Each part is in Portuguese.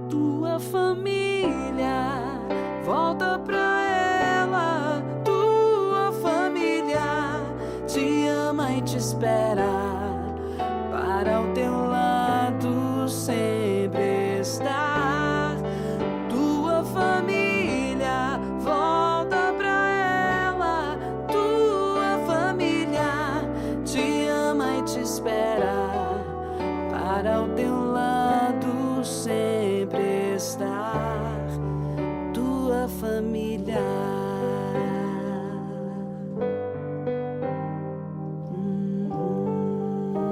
tua família, volta pra ela. Tua família te ama e te espera, para o teu lado sempre estar. Tua família, volta pra ela. Tua família te ama e te espera, para o teu lado sempre estar. Tua família.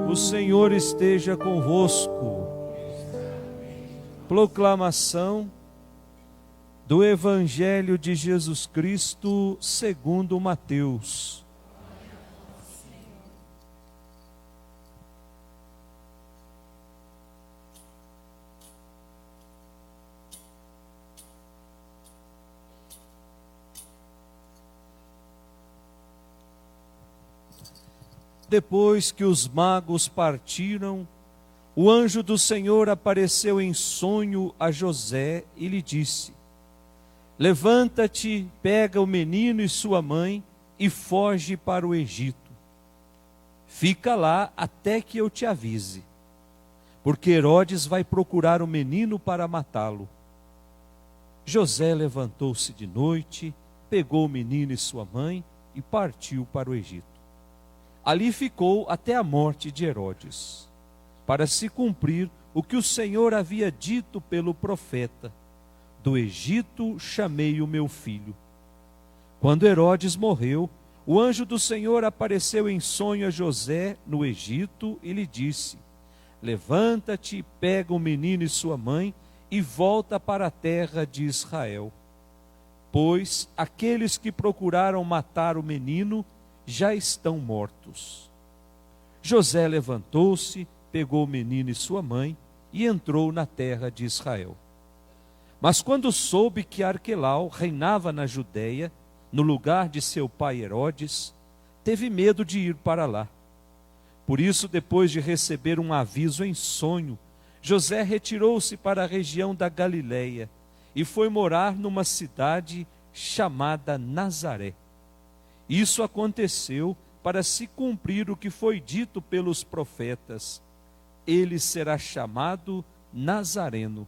O Senhor esteja convosco. Proclamação do Evangelho de Jesus Cristo segundo Mateus. Depois que os magos partiram, o anjo do Senhor apareceu em sonho a José e lhe disse: levanta-te, pega o menino e sua mãe e foge para o Egito. Fica lá até que eu te avise, porque Herodes vai procurar o menino para matá-lo. José levantou-se de noite, pegou o menino e sua mãe e partiu para o Egito. Ali ficou até a morte de Herodes, para se cumprir o que o Senhor havia dito pelo profeta: do Egito chamei o meu filho. Quando Herodes morreu, o anjo do Senhor apareceu em sonho a José no Egito e lhe disse: levanta-te, pega o menino e sua mãe e volta para a terra de Israel, pois aqueles que procuraram matar o menino já estão mortos. José levantou-se, pegou o menino e sua mãe e entrou na terra de Israel. Mas quando soube que Arquelau reinava na Judeia, no lugar de seu pai Herodes, teve medo de ir para lá. Por isso, depois de receber um aviso em sonho, José retirou-se para a região da Galileia e foi morar numa cidade chamada Nazaré. Isso aconteceu para se cumprir o que foi dito pelos profetas: ele será chamado Nazareno.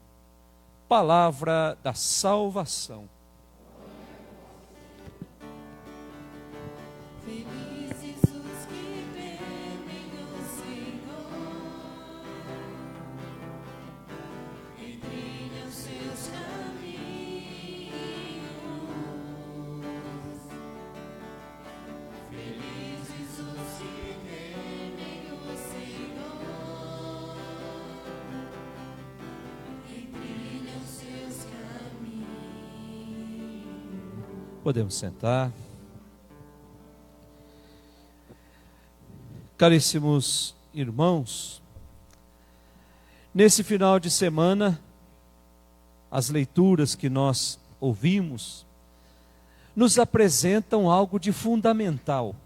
Palavra da salvação. Felizes os que temem o Senhor e trilham seus caminhos. Felizes os que temem o Senhor e trilham seus caminhos. Podemos sentar. Caríssimos irmãos, nesse final de semana, as leituras que nós ouvimos nos apresentam algo de fundamental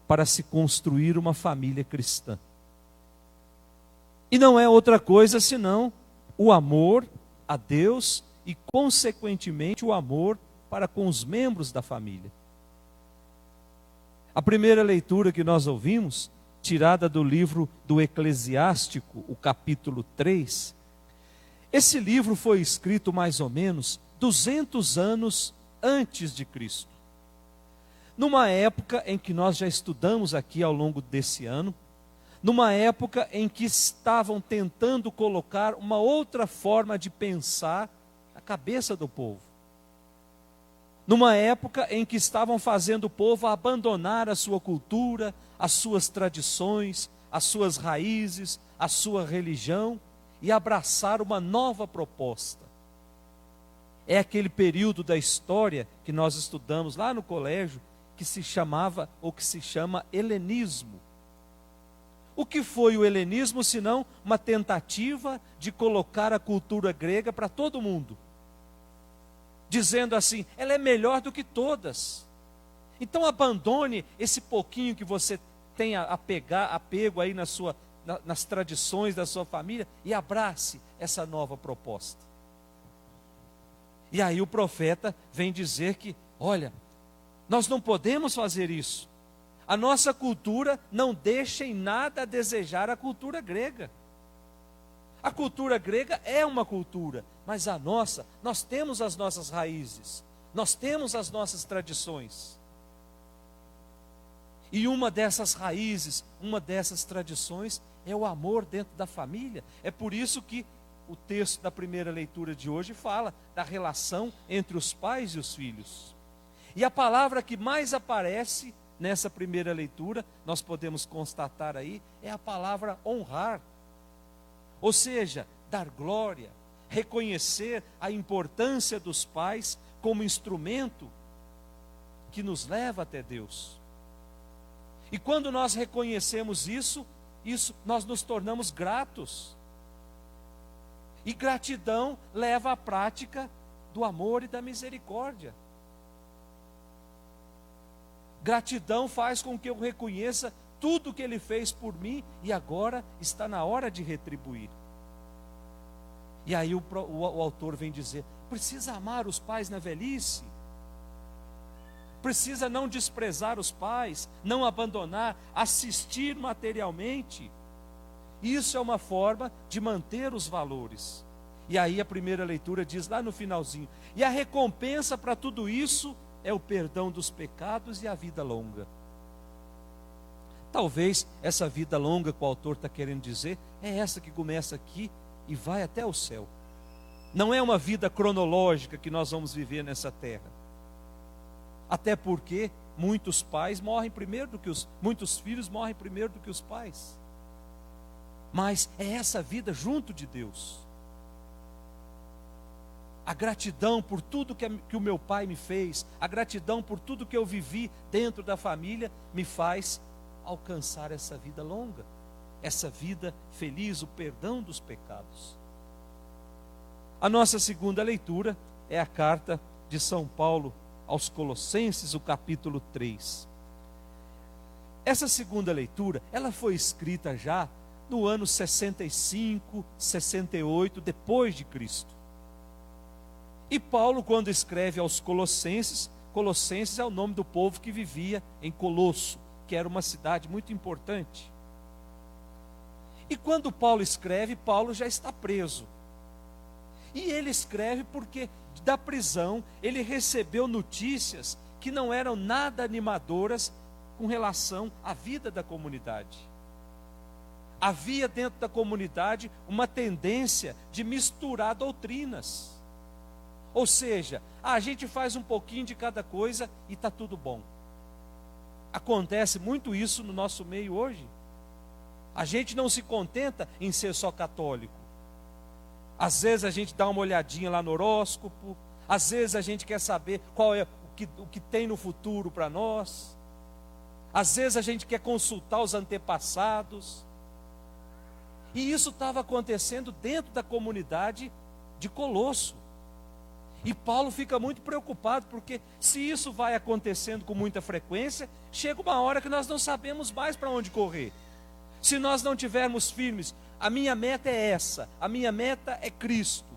para se construir uma família cristã. E não é outra coisa senão o amor a Deus e, consequentemente, o amor para com os membros da família. A primeira leitura que nós ouvimos, tirada do livro do Eclesiástico, o capítulo 3, esse livro foi escrito mais ou menos 200 anos antes de Cristo. Numa época em que nós já estudamos aqui ao longo desse ano, numa época em que estavam tentando colocar uma outra forma de pensar na cabeça do povo. Numa época em que estavam fazendo o povo abandonar a sua cultura, as suas tradições, as suas raízes, a sua religião e abraçar uma nova proposta. É aquele período da história que nós estudamos lá no colégio, que se chamava ou que se chama helenismo. O que foi o helenismo senão uma tentativa de colocar a cultura grega para todo mundo? Dizendo assim, ela é melhor do que todas. Então abandone esse pouquinho que você tem apego aí nas tradições da sua família e abrace essa nova proposta. E aí o profeta vem dizer que, olha, nós não podemos fazer isso. A nossa cultura não deixa em nada a desejar a cultura grega. A cultura grega é uma cultura, mas a nossa, nós temos as nossas raízes, nós temos as nossas tradições. E uma dessas raízes, uma dessas tradições é o amor dentro da família. É por isso que o texto da primeira leitura de hoje fala da relação entre os pais e os filhos. E a palavra que mais aparece nessa primeira leitura, nós podemos constatar aí, é a palavra honrar. Ou seja, dar glória, reconhecer a importância dos pais como instrumento que nos leva até Deus. E quando nós reconhecemos isso nós nos tornamos gratos. E gratidão leva à prática do amor e da misericórdia. Gratidão faz com que eu reconheça tudo que Ele fez por mim e agora está na hora de retribuir. E aí o autor vem dizer, precisa amar os pais na velhice. Precisa não desprezar os pais, não abandonar, assistir materialmente. Isso é uma forma de manter os valores. E aí a primeira leitura diz lá no finalzinho, e a recompensa para tudo isso é o perdão dos pecados e a vida longa. Talvez essa vida longa que o autor está querendo dizer, é essa que começa aqui e vai até o céu. Não é uma vida cronológica que nós vamos viver nessa terra. Até porque muitos pais morrem primeiro do que muitos filhos morrem primeiro do que os pais. Mas é essa vida junto de Deus. A gratidão por tudo que o meu pai me fez, a gratidão por tudo que eu vivi dentro da família, me faz alcançar essa vida longa, essa vida feliz, o perdão dos pecados. A nossa segunda leitura é a carta de São Paulo aos Colossenses, o capítulo 3. Essa segunda leitura, ela foi escrita já no ano 65, 68 depois de Cristo. E Paulo, quando escreve aos Colossenses, Colossenses é o nome do povo que vivia em Colosso, que era uma cidade muito importante. E quando Paulo escreve, Paulo já está preso. E ele escreve porque da prisão ele recebeu notícias que não eram nada animadoras com relação à vida da comunidade. Havia dentro da comunidade uma tendência de misturar doutrinas. Ou seja, a gente faz um pouquinho de cada coisa e está tudo bom. Acontece muito isso no nosso meio hoje. A gente não se contenta em ser só católico. Às vezes a gente dá uma olhadinha lá no horóscopo, às vezes a gente quer saber qual é o que tem no futuro para nós. Às vezes a gente quer consultar os antepassados. E isso estava acontecendo dentro da comunidade de Colosso. E Paulo fica muito preocupado, porque se isso vai acontecendo com muita frequência, chega uma hora que nós não sabemos mais para onde correr. Se nós não tivermos firmes, a minha meta é essa, a minha meta é Cristo.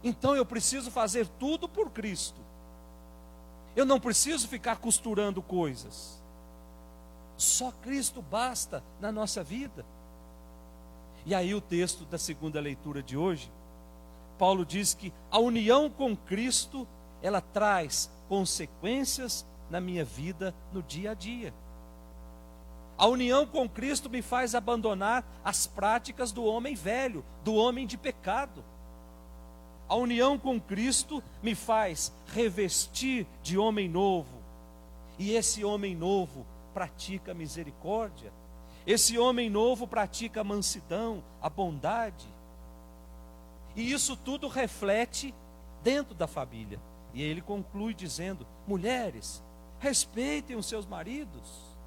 Então eu preciso fazer tudo por Cristo. Eu não preciso ficar costurando coisas. Só Cristo basta na nossa vida. E aí o texto da segunda leitura de hoje, Paulo diz que a união com Cristo, ela traz consequências na minha vida no dia a dia. A união com Cristo me faz abandonar as práticas do homem velho, do homem de pecado. A união com Cristo me faz revestir de homem novo. E esse homem novo pratica misericórdia. Esse homem novo pratica a mansidão, a bondade. E isso tudo reflete dentro da família. E ele conclui dizendo: mulheres, respeitem os seus maridos.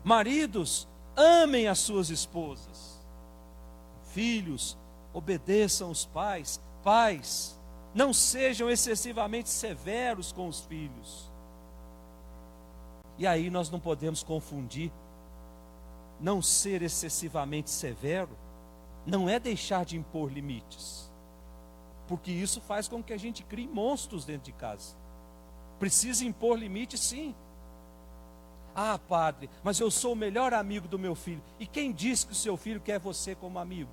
Maridos, amem as suas esposas. Filhos, obedeçam os pais. Pais, não sejam excessivamente severos com os filhos. E aí nós não podemos confundir. Não ser excessivamente severo não é deixar de impor limites. porque isso faz com que a gente crie monstros dentro de casa. Precisa impor limite, sim. Ah, padre, mas eu sou o melhor amigo do meu filho. E quem disse que o seu filho quer você como amigo?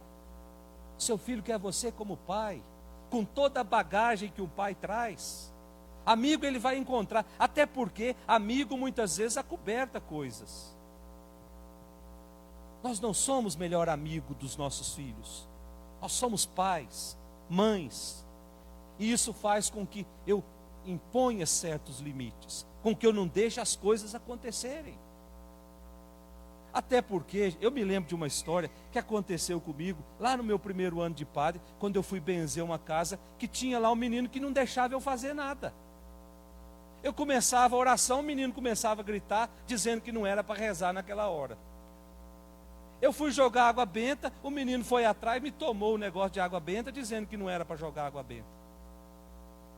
Seu filho quer você como pai, com toda a bagagem que um pai traz. Amigo ele vai encontrar, até porque amigo muitas vezes acoberta coisas. Nós não somos melhor amigo dos nossos filhos. Nós somos pais, mães. E isso faz com que eu imponha certos limites, com que eu não deixe as coisas acontecerem. Até porque, eu me lembro de uma história que aconteceu comigo, lá no meu primeiro ano de padre, quando eu fui benzer uma casa, que tinha lá um menino que não deixava eu fazer nada. Eu começava a oração, o menino começava a gritar, dizendo que não era para rezar naquela hora. Eu fui jogar água benta, o menino foi atrás e me tomou o negócio de água benta, dizendo que não era para jogar água benta.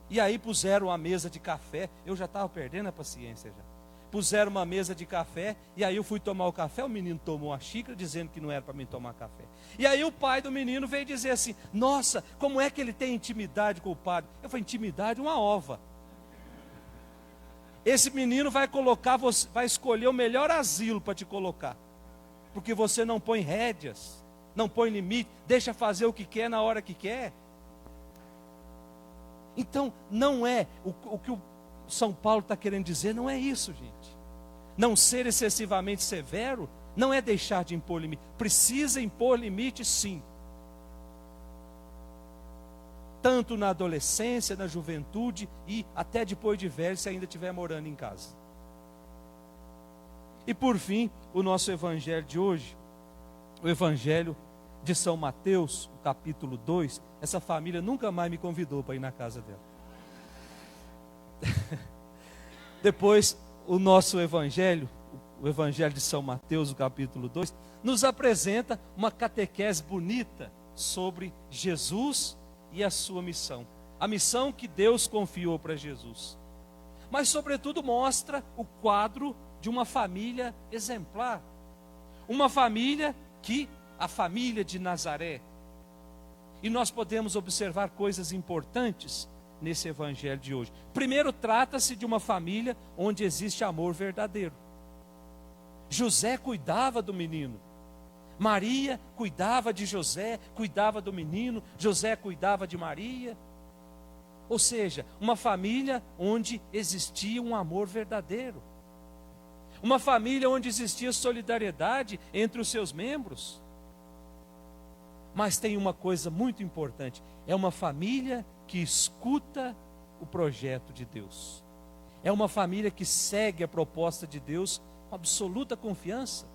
E aí puseram uma mesa de café, eu já estava perdendo a paciência já. Puseram uma mesa de café, e aí eu fui tomar o café, o menino tomou uma xícara, dizendo que não era para mim tomar café. E aí o pai do menino veio dizer assim, nossa, como é que ele tem intimidade com o padre? Eu falei, intimidade, uma ova. Esse menino vai colocar, vai escolher o melhor asilo para te colocar. Porque você não põe rédeas, não põe limite, deixa fazer o que quer na hora que quer. Então, não é, o que o São Paulo está querendo dizer, não é isso, gente. Não ser excessivamente severo, não é deixar de impor limite. Precisa impor limite, sim. Tanto na adolescência, na juventude e até depois de velho, se ainda estiver morando em casa. E por fim, o nosso evangelho de hoje, o evangelho de São Mateus, o capítulo 2, essa família nunca mais me convidou para ir na casa dela. Depois, o nosso evangelho, o evangelho de São Mateus, o capítulo 2, nos apresenta uma catequese bonita sobre Jesus e a sua missão. A missão que Deus confiou para Jesus. Mas, sobretudo, mostra o quadro de uma família exemplar. Uma família a família de Nazaré. E nós podemos observar coisas importantes nesse evangelho de hoje. Primeiro, trata-se de uma família onde existe amor verdadeiro. José cuidava do menino. Maria cuidava de José, cuidava do menino. José cuidava de Maria. Ou seja, uma família onde existia um amor verdadeiro. Uma família onde existia solidariedade entre os seus membros. Mas tem uma coisa muito importante, é uma família que escuta o projeto de Deus. É uma família que segue a proposta de Deus com absoluta confiança.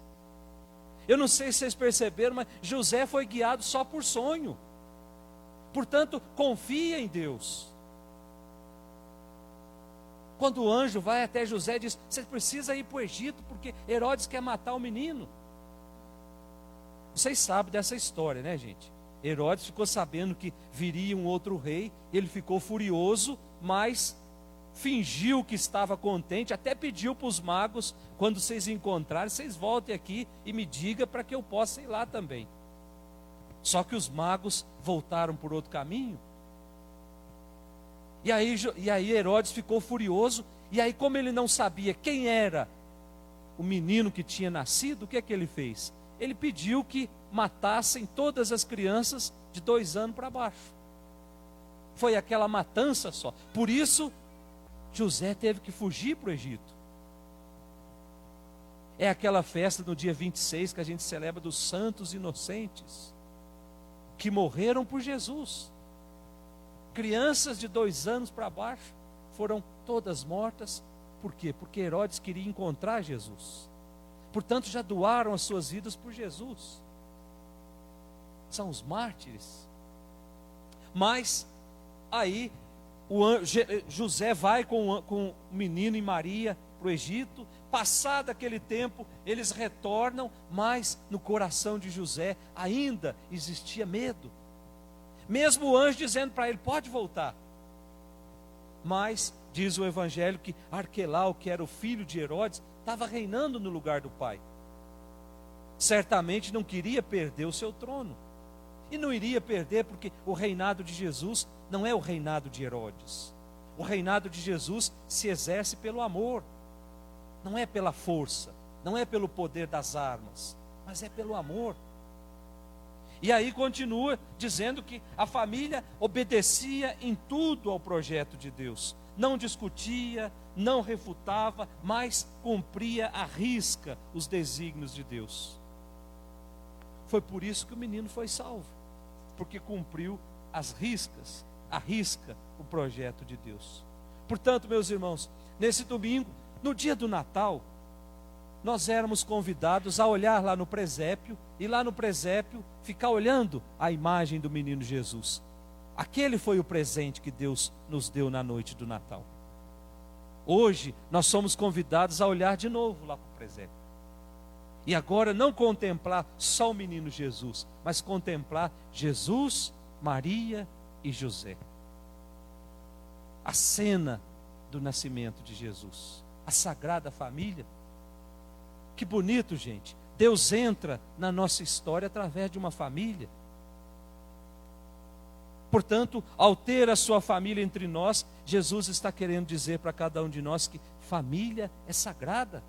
Eu não sei se vocês perceberam, mas José foi guiado só por sonho. Portanto, confia em Deus. Quando o anjo vai até José e diz, você precisa ir para o Egito, porque Herodes quer matar o menino. Vocês sabem dessa história, né, gente? Herodes ficou sabendo que viria um outro rei, ele ficou furioso, mas fingiu que estava contente, até pediu para os magos, quando vocês encontrarem, vocês voltem aqui e me digam para que eu possa ir lá também. Só que os magos voltaram por outro caminho. E aí Herodes ficou furioso, e aí como ele não sabia quem era o menino que tinha nascido, o que é que ele fez? Ele pediu que matassem todas as crianças de 2 anos para baixo. Foi aquela matança só. Por isso, José teve que fugir para o Egito. É aquela festa no dia 26 que a gente celebra dos santos inocentes, que morreram por Jesus. Crianças de 2 anos para baixo foram todas mortas. Por quê? Porque Herodes queria encontrar Jesus. Portanto, já doaram as suas vidas por Jesus. São os mártires. Mas, aí, José vai com o menino e Maria para o Egito. Passado aquele tempo, eles retornam, mas no coração de José ainda existia medo. Mesmo o anjo dizendo para ele, pode voltar. Mas, diz o evangelho que Arquelau, que era o filho de Herodes, estava reinando no lugar do pai. Certamente não queria perder o seu trono. E não iria perder, porque o reinado de Jesus não é o reinado de Herodes. O reinado de Jesus se exerce pelo amor, não é pela força, não é pelo poder das armas, mas é pelo amor. E aí continua dizendo que a família obedecia em tudo ao projeto de Deus. Não discutia, não refutava, mas cumpria à risca os desígnios de Deus. Foi por isso que o menino foi salvo, porque cumpriu às riscas, à risca, o projeto de Deus. Portanto, meus irmãos, nesse domingo, no dia do Natal, nós éramos convidados a olhar lá no presépio, e lá no presépio ficar olhando a imagem do menino Jesus. Aquele foi o presente que Deus nos deu na noite do Natal. Hoje nós somos convidados a olhar de novo lá para o presépio. E agora não contemplar só o menino Jesus, mas contemplar Jesus, Maria e José. A cena do nascimento de Jesus, a Sagrada Família. Que bonito, gente. Deus entra na nossa história através de uma família. Portanto, ao ter a sua família entre nós, Jesus está querendo dizer para cada um de nós que família é sagrada.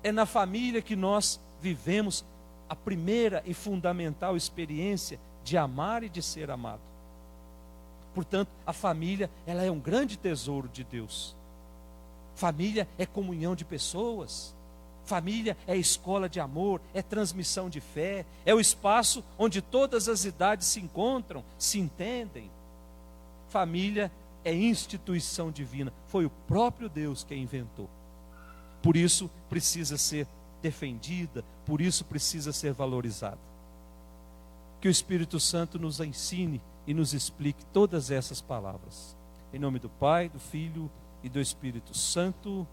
É na família que nós vivemos a primeira e fundamental experiência de amar e de ser amado. Portanto, a família, ela é um grande tesouro de Deus. Família é comunhão de pessoas. Família é escola de amor, é transmissão de fé, é o espaço onde todas as idades se encontram, se entendem. Família é instituição divina, foi o próprio Deus que a inventou. Por isso precisa ser defendida, por isso precisa ser valorizada. Que o Espírito Santo nos ensine e nos explique todas essas palavras. Em nome do Pai, do Filho e do Espírito Santo.